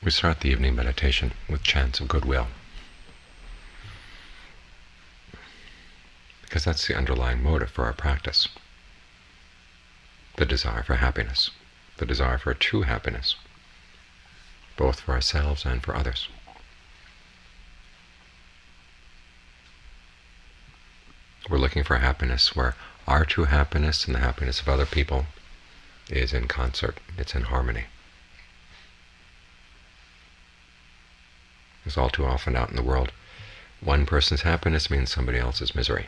We start the evening meditation with chants of goodwill, because that's the underlying motive for our practice. The desire for happiness, the desire for a true happiness, both for ourselves and for others. We're looking for happiness where our true happiness and the happiness of other people is in concert, it's in harmony. Because all too often out in the world, one person's happiness means somebody else's misery.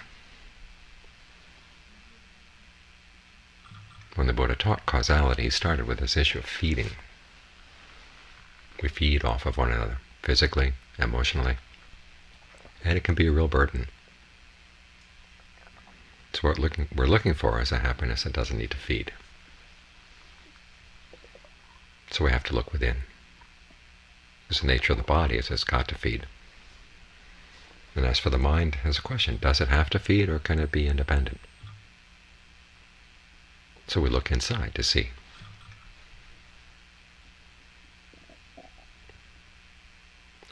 When the Buddha taught causality, he started with this issue of feeding. We feed off of one another, physically, emotionally, and it can be a real burden. So what we're looking for is a happiness that doesn't need to feed. So we have to look within. Because the nature of the body is it's got to feed. And as for the mind, there's a question, does it have to feed or can it be independent? So we look inside to see.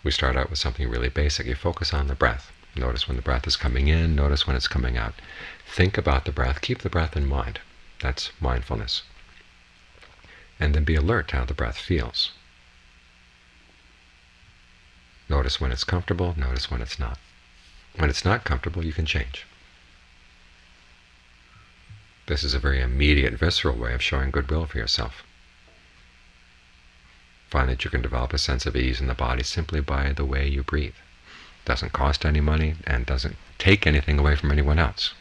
We start out with something really basic. You focus on the breath. Notice when the breath is coming in, notice when it's coming out. Think about the breath, keep the breath in mind. That's mindfulness. And then be alert to how the breath feels. Notice when it's comfortable, notice when it's not. When it's not comfortable, you can change. This is a very immediate, visceral way of showing goodwill for yourself. Find that you can develop a sense of ease in the body simply by the way you breathe. It doesn't cost any money and doesn't take anything away from anyone else.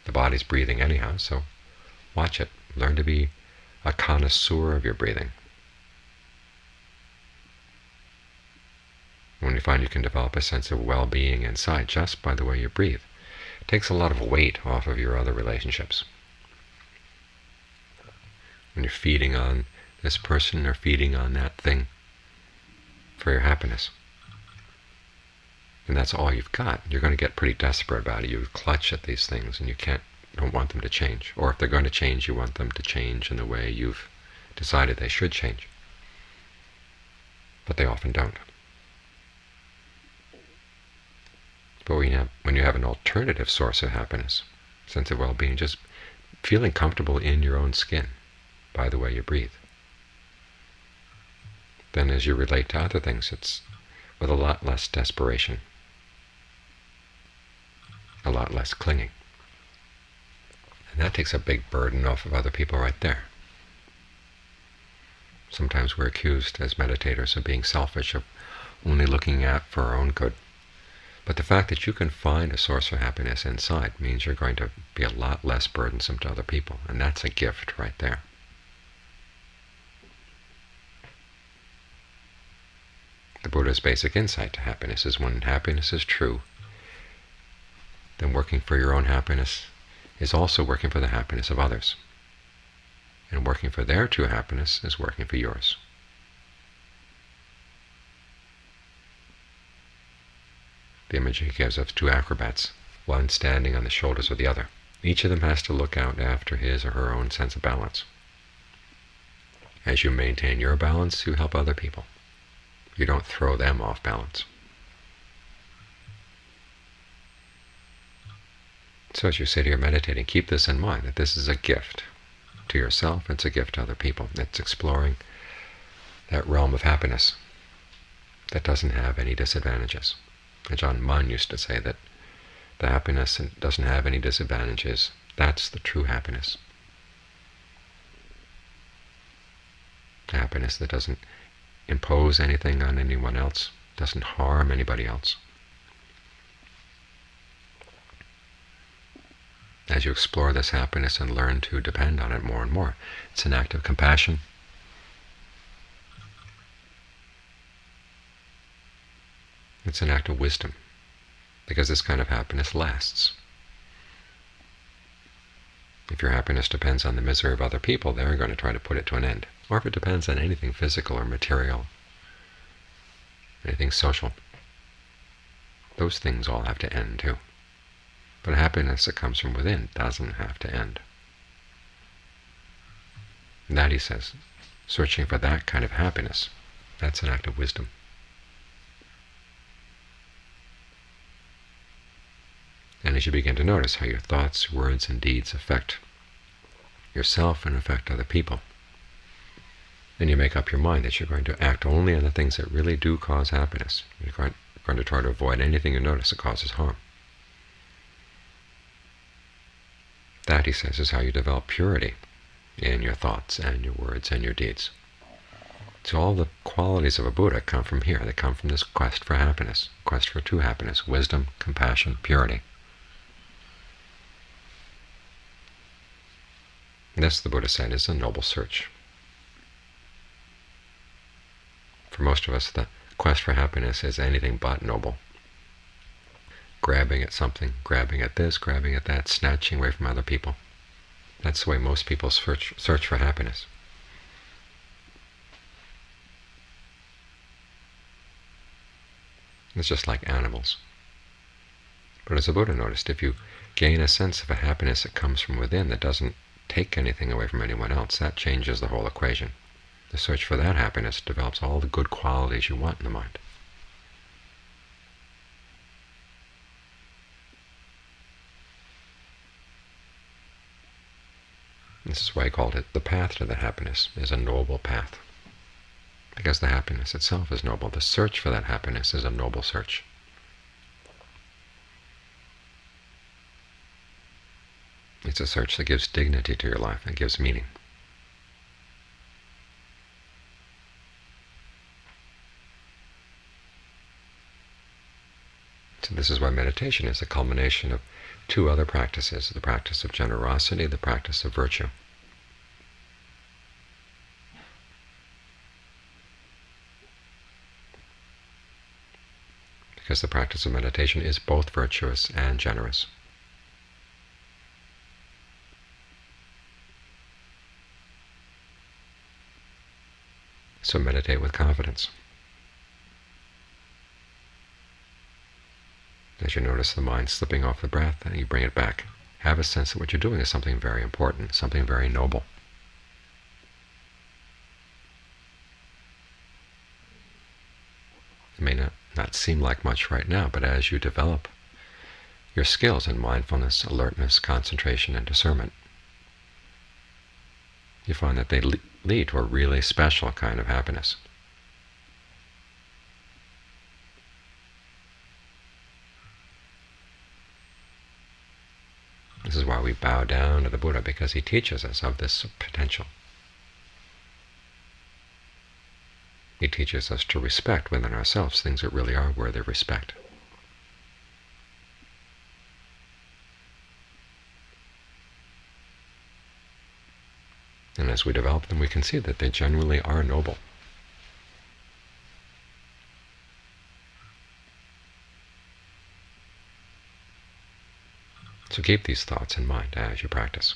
The body's breathing anyhow, so watch it. Learn to be a connoisseur of your breathing. When you find you can develop a sense of well-being inside just by the way you breathe, it takes a lot of weight off of your other relationships. When you're feeding on this person or feeding on that thing for your happiness, and that's all you've got, you're going to get pretty desperate about it. You clutch at these things and you don't want them to change. Or if they're going to change, you want them to change in the way you've decided they should change. But they often don't. But when you have an alternative source of happiness, sense of well-being, just feeling comfortable in your own skin by the way you breathe, then as you relate to other things, it's with a lot less desperation, a lot less clinging. And that takes a big burden off of other people right there. Sometimes we're accused as meditators of being selfish, of only looking out for our own good. But the fact that you can find a source of happiness inside means you're going to be a lot less burdensome to other people, and that's a gift right there. The Buddha's basic insight to happiness is when happiness is true, then working for your own happiness is also working for the happiness of others. And working for their true happiness is working for yours. The image he gives of two acrobats, one standing on the shoulders of the other. Each of them has to look out after his or her own sense of balance. As you maintain your balance, you help other people. You don't throw them off balance. So as you sit here meditating, keep this in mind, that this is a gift to yourself, it's a gift to other people. It's exploring that realm of happiness that doesn't have any disadvantages. Ajahn Mun used to say that the happiness that doesn't have any disadvantages, that's the true happiness. The happiness that doesn't impose anything on anyone else, doesn't harm anybody else. As you explore this happiness and learn to depend on it more and more, it's an act of compassion. It's an act of wisdom, because this kind of happiness lasts. If your happiness depends on the misery of other people, they're going to try to put it to an end. Or if it depends on anything physical or material, anything social, those things all have to end too. But happiness that comes from within doesn't have to end. And that, he says, searching for that kind of happiness That's an act of wisdom. And as you begin to notice how your thoughts, words, and deeds affect yourself and affect other people, then you make up your mind that you're going to act only on the things that really do cause happiness. You're going to try to avoid anything you notice that causes harm. That, he says, is how you develop purity in your thoughts and your words and your deeds. So all the qualities of a Buddha come from here. They come from this quest for happiness, quest for true happiness, wisdom, compassion, purity. This, the Buddha said, is a noble search. For most of us, the quest for happiness is anything but noble. Grabbing at something, grabbing at this, grabbing at that, snatching away from other people. That's the way most people search for happiness. It's just like animals. But as the Buddha noticed, if you gain a sense of a happiness that comes from within, that doesn't take anything away from anyone else, that changes the whole equation. The search for that happiness develops all the good qualities you want in the mind. This is why he called it the path to the happiness, is a noble path. Because the happiness itself is noble. The search for that happiness is a noble search. It's a search that gives dignity to your life and gives meaning. So this is why meditation is the culmination of two other practices, the practice of generosity, the practice of virtue. Because the practice of meditation is both virtuous and generous. So meditate with confidence. As you notice the mind slipping off the breath, you bring it back. Have a sense that what you're doing is something very important, something very noble. It may not seem like much right now, but as you develop your skills in mindfulness, alertness, concentration, and discernment, you find that they lead to a really special kind of happiness. This is why we bow down to the Buddha, because he teaches us of this potential. He teaches us to respect within ourselves things that really are worthy of respect. And as we develop them, we can see that they genuinely are noble. So keep these thoughts in mind as you practice.